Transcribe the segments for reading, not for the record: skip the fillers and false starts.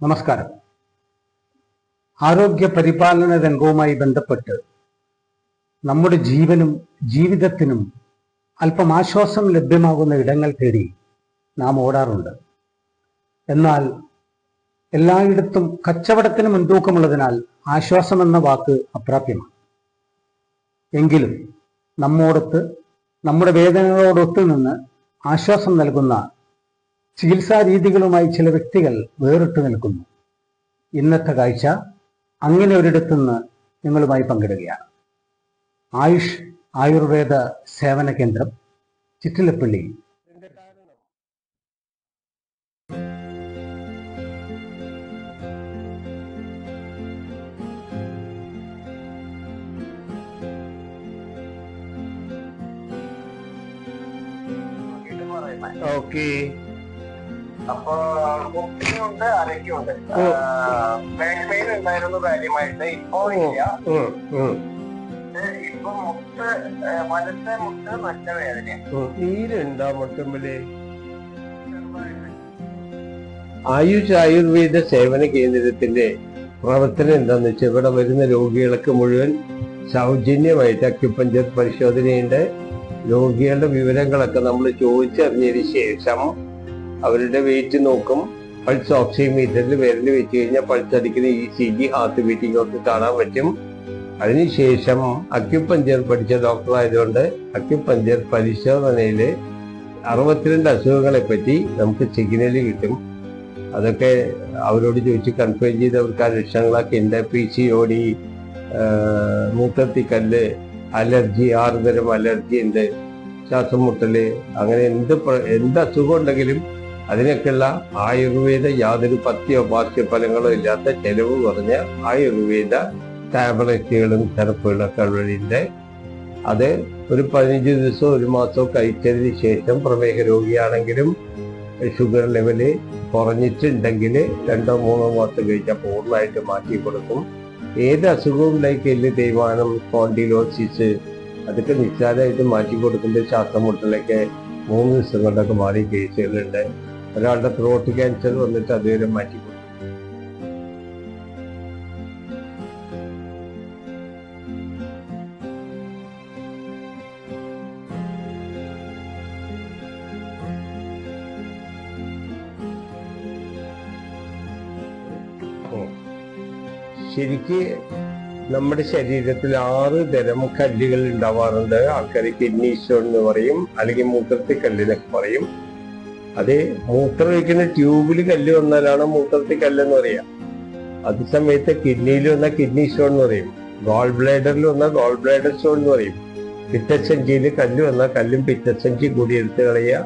നമസ്കാരം. ആരോഗ്യ പരിപാലന രംഗവുമായി ബന്ധപ്പെട്ട് നമ്മുടെ ജീവനും ജീവിതത്തിനും അല്പം ആശ്വാസം ലഭ്യമാകുന്ന ഇടങ്ങൾ തേടി നാം ഓടാറുണ്ട്. എന്നാൽ എല്ലായിടത്തും കച്ചവടത്തിന് മുൻതൂക്കമുള്ളതിനാൽ ആശ്വാസമെന്ന വാക്ക് അപ്രാപ്യമാണ്. എങ്കിലും നമ്മോടൊത്ത് നമ്മുടെ വേദനകളോടൊത്തു നിന്ന് ആശ്വാസം നൽകുന്ന ചികിത്സാ രീതികളുമായി ചില വ്യക്തികൾ വേറിട്ട് നിൽക്കുന്നു. ഇന്നത്തെ കാഴ്ച അങ്ങനെ ഒരിടത്തുനിന്ന് നിങ്ങളുമായി പങ്കിടുകയാണ്. ആയുഷ് ആയുർവേദ സേവന കേന്ദ്രം, ചിറ്റിലപ്പള്ളി. ഓക്കെ. അപ്പൊ മുട്ടിനുണ്ട്, അരയ്ക്കുണ്ട്. ബാക്ക് പെയിൻ ഉണ്ടായിരുന്നു കാര്യമായിട്ട്. ഇപ്പൊ ഇല്ല. ഇപ്പൊ മുട്ട്, വലത്തെ മുട്ട് നല്ല വേദന. നീരുണ്ടോ മുട്ടുമ്പില്? ആയുഷ് ആയുർവേദ സേവന കേന്ദ്രത്തിന്റെ പ്രവർത്തനം എന്താന്ന് വെച്ചാൽ ഇവിടെ വരുന്ന രോഗികൾക്ക് മുഴുവൻ സൗജന്യമായിട്ട് അക്യുപഞ്ചർ പരിശോധനയുണ്ട്. രോഗികളുടെ വിവരങ്ങളൊക്കെ നമ്മൾ ചോദിച്ചറിഞ്ഞതിന് ശേഷം അവരുടെ വെയിറ്റ് നോക്കും. പൾസ് ഓക്സിമീറ്ററിൽ വിരൽ വെച്ച് കഴിഞ്ഞാൽ പൾസ് അടിക്കുന്ന ECG, ഹാർട്ട് ബീറ്റിംഗ് ഒക്കെ കാണാൻ പറ്റും. അതിനുശേഷം അക്യുപഞ്ചർ പഠിച്ച ഡോക്ടർ ആയതുകൊണ്ട് അക്യുപഞ്ചർ പരിശോധനയിൽ 62 അസുഖങ്ങളെ പറ്റി നമുക്ക് സിഗ്നല് കിട്ടും. അതൊക്കെ അവരോട് ചോദിച്ച് കൺഫേം ചെയ്ത് അവർക്ക് ആ ലക്ഷണങ്ങളൊക്കെ ഉണ്ട്. PCOD, മൂത്രത്തിക്കല്ല്, അലർജി, 6 തരം അലർജി ഉണ്ട്, ശ്വാസം മുട്ടല്, അങ്ങനെ എന്ത് അസുഖം ഉണ്ടെങ്കിലും അതിനൊക്കെയുള്ള ആയുർവേദ യാതൊരു പഥ്യോ പാർശ്വഫലങ്ങളോ ഇല്ലാത്ത ചെലവ് കുറഞ്ഞ ആയുർവേദ ടാബ്ലറ്റുകളും സിറപ്പുകളും ഒക്കെ ഉള്ളതിൻ്റെ അത് ഒരു 15 ദിവസമോ 1 മാസമോ കഴിച്ചതിന് ശേഷം പ്രമേഹ രോഗിയാണെങ്കിലും ഷുഗർ ലെവല് കുറഞ്ഞിട്ടുണ്ടെങ്കിൽ 2-3 മാസം കഴിച്ചാൽ പൂർണ്ണമായിട്ട് മാറ്റി കൊടുക്കും. ഏത് അസുഖവും ലൈക്ക് എല്ല് തേയ്മാനം, സ്പോണ്ടിലോസിസ്, അതൊക്കെ നിസ്സാരമായിട്ട് മാറ്റി കൊടുക്കുമ്പോൾ ശ്വാസം മുട്ടലൊക്കെ 3 ദിവസം കൊണ്ടൊക്കെ മാറിയ കേസുകളുണ്ട്. ഒരാളുടെ ത്രോട്ട് ക്യാൻസർ വന്നിട്ട് അതുവരെ മാറ്റി കൊടുക്കും. ശരിക്ക് നമ്മുടെ ശരീരത്തിൽ 6 തരം കല്ലുകൾ ഉണ്ടാവാറുണ്ട്. ആൾക്കാർ കിഡ്നി സ്റ്റോൺ എന്ന് പറയും, അല്ലെങ്കിൽ മൂത്രത്തിക്കല്ലെന്നൊക്കെ പറയും. അത് മൂത്രമൊഴിക്കുന്ന ട്യൂബിൽ കല്ല് വന്നാലാണ് മൂത്രത്തിക്കല്ലെന്ന് പറയാം. അത് സമയത്ത് കിഡ്നിയിൽ വന്നാൽ കിഡ്നി സ്റ്റോൺ എന്ന് പറയും, ഗോൾ ബ്ലേഡറിൽ വന്നാൽ ഗോൾ ബ്ലേഡർ സ്റ്റോൺ എന്ന് പറയും. പിത്തസഞ്ചിയിൽ കല്ല് വന്നാൽ കല്ലും പിത്തസഞ്ചി കൂടി എടുത്തു കളയുക.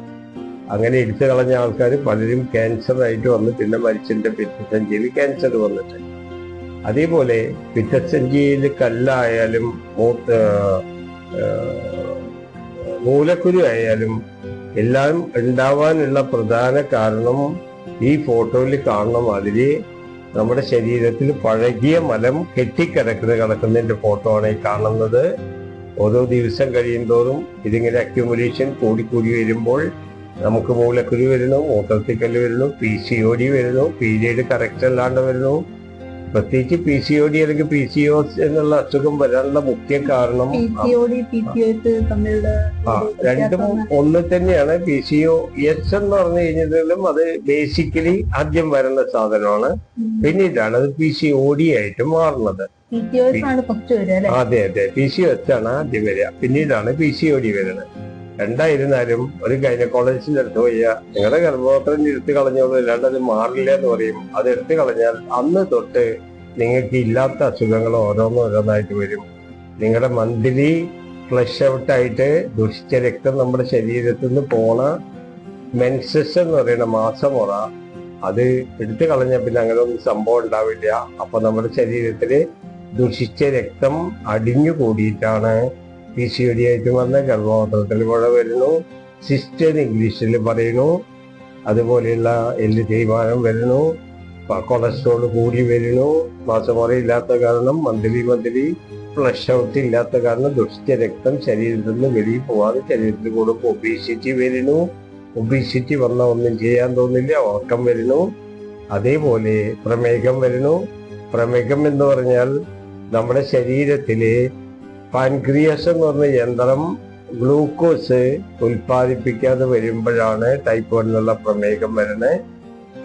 അങ്ങനെ എടുത്തു കളഞ്ഞ ആൾക്കാർ പലരും ക്യാൻസർ ആയിട്ട് വന്ന് പിന്നെ മരിച്ചിട്ടുണ്ട്, പിത്തസഞ്ചിയിൽ ക്യാൻസർ വന്നിട്ട്. അതേപോലെ പിത്തസഞ്ചിയിൽ കല്ലായാലും മൂലക്കുരു ആയാലും എല്ലാം ഉണ്ടാവാനുള്ള പ്രധാന കാരണം ഈ ഫോട്ടോയിൽ കാണുന്ന മാതിരി നമ്മുടെ ശരീരത്തിൽ പഴകിയ മലം കിടക്കുന്നതിന്റെ ഫോട്ടോ ആണ് ഈ കാണുന്നത്. ഓരോ ദിവസം കഴിയുന്തോറും ഇതിങ്ങനെ അക്യുമുലേഷൻ കൂടിക്കൂടി വരുമ്പോൾ നമുക്ക് മൂലക്കുരു വരുന്നു, മൂത്രത്തിക്കല്ല് വരുന്നു, PCOD വരുന്നു, പീരിയഡ് കറക്റ്റ് അല്ലാണ്ട് വരുന്നു. പ്രത്യേകിച്ച് PCOD അല്ലെങ്കിൽ PCOS എന്നുള്ള അസുഖം വരാനുള്ള മുഖ്യ കാരണം രണ്ടും ഒന്ന് തന്നെയാണ്. PCOS എന്ന് പറഞ്ഞു കഴിഞ്ഞാലും അത് ബേസിക്കലി ആദ്യം വരുന്ന സാധനമാണ്, പിന്നീടാണ് അത് PCOD ആയിട്ട് മാറുന്നത്. അതെ, PCOS ആണ് ആദ്യം വരിക, പിന്നീടാണ് PCOD വരുന്നത്. രണ്ടായിരുന്നാലും ഒരു ഗൈനക്കോളജിസ്റ്റിന്റെ അടുത്ത് പോയ നിങ്ങളുടെ ഗർഭപാത്രം എടുത്തു കളഞ്ഞോളൂ, അല്ലാണ്ട് അത് മാറില്ല എന്ന് പറയും. അത് എടുത്തു കളഞ്ഞാൽ അന്ന് തൊട്ട് നിങ്ങൾക്ക് ഇല്ലാത്ത അസുഖങ്ങൾ ഓരോന്നായിട്ട് വരും. നിങ്ങളുടെ മന്ത്ലി ഫ്ലഷ് ഔട്ടായിട്ട് ദുഷിച്ച രക്തം നമ്മുടെ ശരീരത്തിൽ നിന്ന് പോണ മെൻസസ് എന്ന് പറയുന്ന മാസമുറ, അത് എടുത്തു കളഞ്ഞാൽ പിന്നെ അങ്ങനെ ഒന്നും സംഭവം ഉണ്ടാവില്ല. അപ്പൊ നമ്മുടെ ശരീരത്തില് ദുഷിച്ച രക്തം അടിഞ്ഞു കൂടിയിട്ടാണ് PCOD ആയിട്ട് വന്ന ഗർഭപാത്രത്തിൽ മുഴ വരുന്നു, സിസ്റ്റ് എന്ന് ഇംഗ്ലീഷിൽ പറയുന്നു. അതുപോലെയുള്ള എല്ല് തേയ്മാനം വരുന്നു, കൊളസ്ട്രോൾ കൂടി വരുന്നു. മാസമുറ ഇല്ലാത്ത കാരണം മന്ത്ലി ഫ്ലഷ് ഔട്ട് ഇല്ലാത്ത കാരണം ദുഷിച്ച രക്തം ശരീരത്തിൽ നിന്ന് വെളിയിൽ പോവാതെ ശരീരത്തിൽ കൂടുമ്പോൾ ഒബീസിറ്റി വരുന്നു. ഒബീസിറ്റി വന്നാൽ ഒന്നും ചെയ്യാൻ തോന്നില്ല, ഉറക്കം വരുന്നു. അതേപോലെ പ്രമേഹം വരുന്നു. പ്രമേഹം എന്ന് പറഞ്ഞാൽ നമ്മുടെ ശരീരത്തിലെ പാൻക്രിയാസ് എന്ന് പറഞ്ഞ യന്ത്രം ഗ്ലൂക്കോസ് ഉൽപ്പാദിപ്പിക്കാതെ വരുമ്പോഴാണ് ടൈപ്പ് 1 എന്നുള്ള പ്രമേഹം വരുന്നത്.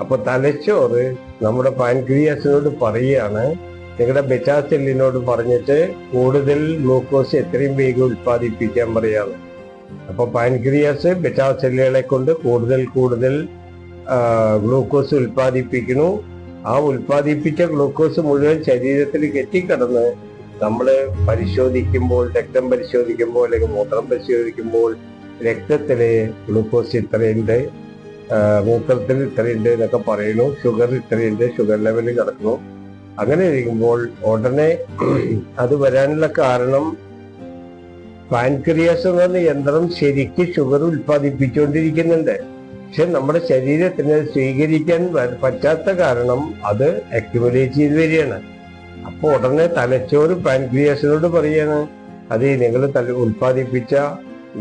അപ്പൊ തലച്ചോറ് നമ്മുടെ പാൻക്രിയാസിനോട് പറയുകയാണ്, നിങ്ങളുടെ ബെറ്റാ സെല്ലിനോട് പറഞ്ഞിട്ട് കൂടുതൽ ഗ്ലൂക്കോസ് എത്രയും വേഗം ഉൽപ്പാദിപ്പിക്കാൻ പറയാണ്. അപ്പൊ പാൻക്രിയാസ് ബെറ്റാ സെല്ലുകളെ കൊണ്ട് കൂടുതൽ ഗ്ലൂക്കോസ് ഉൽപ്പാദിപ്പിക്കുന്നു. ആ ഉൽപ്പാദിപ്പിച്ച ഗ്ലൂക്കോസ് മുഴുവൻ ശരീരത്തിൽ കെട്ടിക്കിടന്ന് നമ്മൾ പരിശോധിക്കുമ്പോൾ, രക്തം പരിശോധിക്കുമ്പോൾ അല്ലെങ്കിൽ മൂത്രം പരിശോധിക്കുമ്പോൾ രക്തത്തിലെ ഗ്ലൂക്കോസ് ഇത്രയുണ്ട്, മൂത്രത്തിൽ ഇത്രയുണ്ട് എന്നൊക്കെ പറയുന്നു, ഷുഗർ ഇത്രയുണ്ട്, ഷുഗർ ലെവലിൽ കിടക്കുന്നു. അങ്ങനെ ഇരിക്കുമ്പോൾ ഉടനെ അത് വരാനുള്ള കാരണം പാൻക്രിയാസ് എന്ന് പറഞ്ഞ യന്ത്രം ശരിക്ക് ഷുഗർ ഉൽപ്പാദിപ്പിച്ചുകൊണ്ടിരിക്കുന്നുണ്ട്. പക്ഷെ നമ്മുടെ ശരീരത്തിന് സ്വീകരിക്കാൻ പറ്റാത്ത കാരണം അത് അക്യുമുലേറ്റ് ചെയ്ത് വരികയാണ്. അപ്പൊ ഉടനെ തലച്ചോറ് പാൻക്രിയാസിനോട് പറയാണ്, അത് നിങ്ങൾ ഉൽപ്പാദിപ്പിച്ച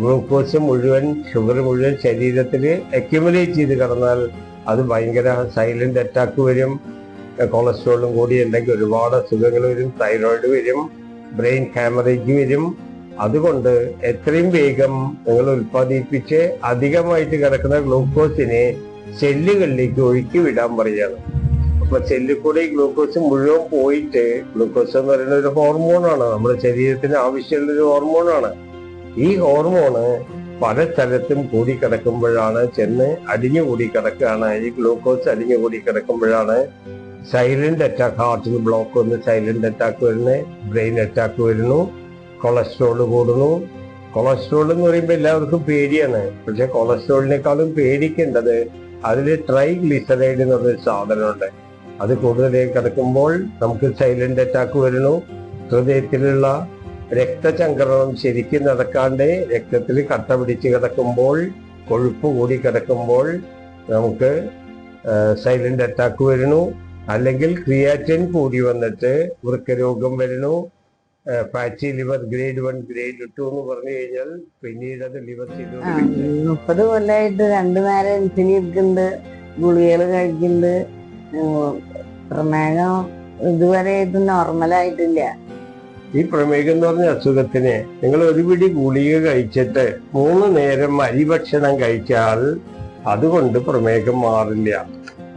ഗ്ലൂക്കോസ് മുഴുവൻ, ഷുഗർ മുഴുവൻ ശരീരത്തിൽ അക്യുമുലേറ്റ് ചെയ്ത് കിടന്നാൽ അത് ഭയങ്കര സൈലന്റ് അറ്റാക്ക് വരും. കൊളസ്ട്രോളും കൂടി ഉണ്ടെങ്കിൽ ഒരുപാട് അസുഖങ്ങൾ വരും, തൈറോയിഡ് വരും, ബ്രെയിൻ ഹാമറേജ് വരും. അതുകൊണ്ട് എത്രയും വേഗം നിങ്ങൾ ഉൽപ്പാദിപ്പിച്ച് അധികമായിട്ട് കിടക്കുന്ന ഗ്ലൂക്കോസിനെ സെല്ലുകളിലേക്ക് ഒഴുക്കി വിടാൻ പറയാണ്. അപ്പൊ സെല്ലിൽ കൂടെ ഈ ഗ്ലൂക്കോസ് മുഴുവൻ പോയിട്ട്, ഗ്ലൂക്കോസ് എന്ന് പറയുന്ന ഒരു ഹോർമോണാണ്, നമ്മുടെ ശരീരത്തിന് ആവശ്യമുള്ളൊരു ഹോർമോണാണ്. ഈ ഹോർമോണ് പല സ്ഥലത്തും കൂടിക്കിടക്കുമ്പോഴാണ്, ചെന്ന് അടിഞ്ഞുകൂടി കിടക്കുകയാണ്. ഈ ഗ്ലൂക്കോസ് അടിഞ്ഞുകൂടി കിടക്കുമ്പോഴാണ് സൈലന്റ് അറ്റാക്ക്, ഹാർട്ടിന് ബ്ലോക്ക് വന്ന് സൈലന്റ് അറ്റാക്ക് വരുന്നത്, ബ്രെയിൻ അറ്റാക്ക് വരുന്നു, കൊളസ്ട്രോൾ കൂടുന്നു. കൊളസ്ട്രോൾ എന്ന് പറയുമ്പോൾ എല്ലാവർക്കും പേടിയാണ്. പക്ഷെ കൊളസ്ട്രോളിനേക്കാളും പേടിക്കേണ്ടത് അതിൽ ട്രൈഗ്ലിസറൈഡ് എന്ന് പറഞ്ഞൊരു സാധനമുണ്ട്. അത് കൂടുതലായി കിടക്കുമ്പോൾ നമുക്ക് സൈലന്റ് അറ്റാക്ക് വരുന്നു. ഹൃദയത്തിലുള്ള രക്തചംക്രമണം ശരിക്കും നടക്കാണ്ട് രക്തത്തിൽ കട്ട പിടിച്ച് കിടക്കുമ്പോൾ, കൊഴുപ്പ് കൂടി കിടക്കുമ്പോൾ നമുക്ക് സൈലന്റ് അറ്റാക്ക് വരുന്നു. അല്ലെങ്കിൽ ക്രിയാറ്റിൻ കൂടി വന്നിട്ട് വൃക്കരോഗം വരുന്നു. ഫാറ്റി ലിവർ ഗ്രേഡ് 1 ഗ്രേഡ് 2 എന്ന് പറഞ്ഞു കഴിഞ്ഞാൽ പിന്നീട് അത് ലിവർ 30 കൊല്ലമായിട്ട് 2 നേരം ഇൻസുലിൻ എടുക്കുന്നുണ്ട്, ഗുളികകൾ കഴിക്കുന്നുണ്ട്. പ്രമേഹം ഇതുവരെയായിട്ട് നോർമലായിട്ടില്ല. ഈ പ്രമേഹം എന്ന് പറഞ്ഞ അസുഖത്തിന് നിങ്ങൾ ഒരു പിടി ഗുളിക കഴിച്ചിട്ട് 3 നേരം അരിഭക്ഷണം കഴിച്ചാൽ അതുകൊണ്ട് പ്രമേഹം മാറില്ല.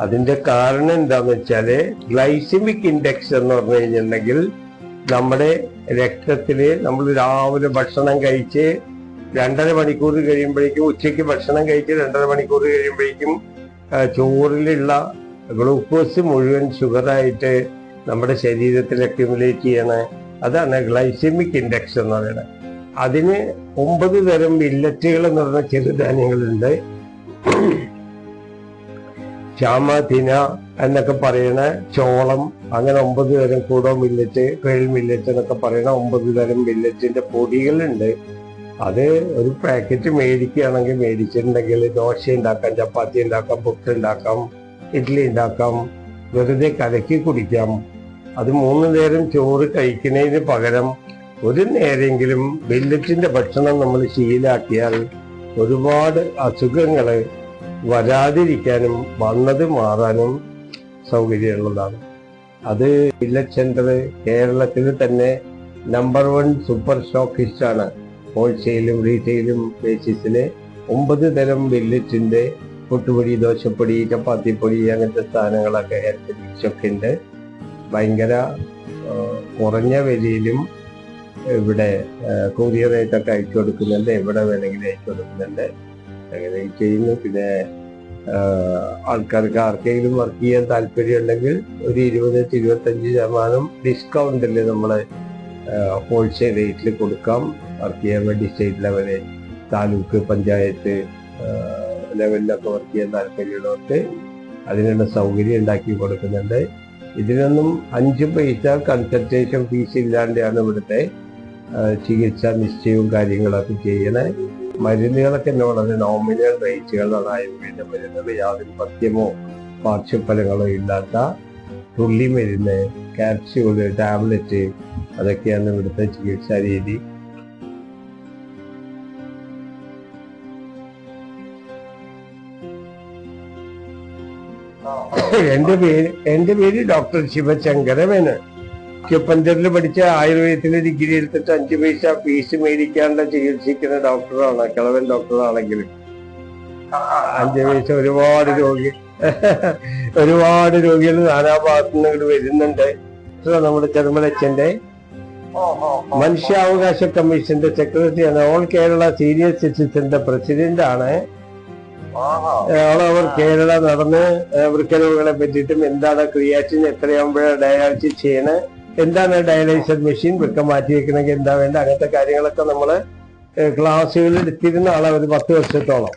അതിന്റെ കാരണം എന്താന്ന് വെച്ചാല് ഗ്ലൈസിമിക് ഇൻഡെക്സ് എന്ന് പറഞ്ഞു കഴിഞ്ഞിട്ടുണ്ടെങ്കിൽ നമ്മുടെ രക്തത്തില് നമ്മൾ രാവിലെ ഭക്ഷണം കഴിച്ച് 2.5 മണിക്കൂർ കഴിയുമ്പോഴേക്കും, ഉച്ചയ്ക്ക് ഭക്ഷണം കഴിച്ച് 2.5 മണിക്കൂർ കഴിയുമ്പോഴേക്കും ചോറിലുള്ള ഗ്ലൂക്കോസ് മുഴുവൻ ഷുഗറായിട്ട് നമ്മുടെ ശരീരത്തിൽ അക്യുമുലേറ്റ് ചെയ്യണ, അതാണ് ഗ്ലൈസെമിക് ഇൻഡെക്സ് എന്ന് പറയുന്നത്. അതിന് 9 തരം മില്ലറ്റുകൾ എന്ന് പറഞ്ഞ ചെറുധാന്യങ്ങളുണ്ട്. ശ്യാമ, തിന എന്നൊക്കെ പറയുന്ന ചോളം, അങ്ങനെ 9 തരം കൂടോ മില്ലറ്റ്, പേൾ മില്ലറ്റ് എന്നൊക്കെ പറയുന്ന 9 തരം മില്ലറ്റിന്റെ പൊടികളുണ്ട്. അത് ഒരു പാക്കറ്റ് മേടിക്കുകയാണെങ്കിൽ, മേടിച്ചിട്ടുണ്ടെങ്കിൽ ദോശ ഉണ്ടാക്കാം, ചപ്പാത്തി ഉണ്ടാക്കാം, പുട്ട് ഉണ്ടാക്കാം, ഇഡ്ഡലി ഉണ്ടാക്കാം, വെറുതെ കലക്കി കുടിക്കാം. അത് 3 നേരം ചോറ് കഴിക്കുന്നതിന് പകരം ഒരു നേരെങ്കിലും മില്ലറ്റിന്റെ ഭക്ഷണം നമ്മൾ ശീലാക്കിയാൽ ഒരുപാട് അസുഖങ്ങള് വരാതിരിക്കാനും വന്നത് മാറാനും സൗകര്യമുള്ളതാണ്. അത് മില്ലറ്റ് സെന്റർ കേരളത്തിൽ തന്നെ നമ്പർ 1 സൂപ്പർ സ്റ്റോക്കിസ്റ്റ് ആണ്. ഹോൾസെയിലും റീറ്റെയിലും ബേസിസില് 9 തരം മില്ലറ്റിന്റെ പുട്ടുപൊടി, ദോശപ്പൊടി, ചപ്പാത്തിപ്പൊടി അങ്ങനത്തെ സാധനങ്ങളൊക്കെ ഹെൽത്ത് മിക്സൊക്കെ ഉണ്ട്. ഭയങ്കര കുറഞ്ഞ വിലയിലും ഇവിടെ കൊറിയറായിട്ടൊക്കെ അയച്ചു കൊടുക്കുന്നുണ്ട്. എവിടെ വേണമെങ്കിലും അയച്ചു കൊടുക്കുന്നുണ്ട്. അങ്ങനെ ചെയ്യുന്നു. പിന്നെ ആൾക്കാർക്ക് ആർക്കെങ്കിലും വർക്ക് ചെയ്യാൻ താല്പര്യം ഉണ്ടെങ്കിൽ ഒരു 20-25% ഡിസ്കൗണ്ടിൽ നമ്മള് ഹോൾസെയിൽ റേറ്റിൽ കൊടുക്കാം. വർക്ക് ചെയ്യാൻ വേണ്ടി സ്റ്റേറ്റ് ലെവല്, താലൂക്ക്, പഞ്ചായത്ത് ലെവലിലൊക്കെ വർക്ക് ചെയ്യാൻ താല്പര്യമുള്ളവർക്ക് അതിനുള്ള സൗകര്യം ഉണ്ടാക്കി കൊടുക്കുന്നുണ്ട്. ഇതിനൊന്നും 5 പൈസ കൺസൾട്ടേഷൻ ഫീസ് ഇല്ലാണ്ടാണ് ഇവിടുത്തെ ചികിത്സാ നിശ്ചയവും കാര്യങ്ങളൊക്കെ ചെയ്യണേ. മരുന്നുകളൊക്കെ വളരെ നോമിനൽ റേറ്റുകളാണ്. ആയുർവേദ മരുന്നുകൾ യാതൊരു പഥ്യമോ പാർശ്വഫലങ്ങളോ ഇല്ലാത്ത തുള്ളി മരുന്ന്, ക്യാപ്സ്യൂള്, ടാബ്ലറ്റ്, അതൊക്കെയാണ് ഇവിടുത്തെ ചികിത്സാ രീതി. എന്റെ പേര് ഡോക്ടർ ശിവശങ്കര മേനോൻ. പഞ്ചറിൽ പഠിച്ച ആയുർവേദത്തിലെ ഡിഗ്രി എടുത്തിട്ട് 5 പൈസ ഫീസ് മേടിക്കാണ്ട് ചികിത്സിക്കുന്ന ഡോക്ടറാണ്. കിളവൻ ഡോക്ടറാണെങ്കിലും 5 പൈസ ഒരുപാട് രോഗികൾ നാനാഭാഗത്തു നിന്ന് വരുന്നുണ്ട്. നമ്മുടെ ചെറുമലച്ചന്റെ മനുഷ്യാവകാശ കമ്മീഷന്റെ സെക്രട്ടറിയാണ്. ഓൾ കേരള സീനിയർ സിറ്റിസന്റെ പ്രസിഡന്റ് ആണ്. അവർ കേരള നടന്ന് വൃക്കരോഗങ്ങളെ പറ്റിയിട്ടും എന്താണ് ക്രിയാറ്റിൻ എത്രയാകുമ്പോഴാണ് ഡയാലിസിസ് ചെയ്യണത്, എന്താണ് ഡയാലിസിസ് മെഷീൻ, വൃക്ക മാറ്റി വെക്കണമെങ്കിൽ എന്താ വേണ്ട, അങ്ങനത്തെ കാര്യങ്ങളൊക്കെ നമ്മള് ക്ലാസ്സുകൾ എടുത്തിരുന്ന ആളെ ഒരു 10 വർഷത്തോളം.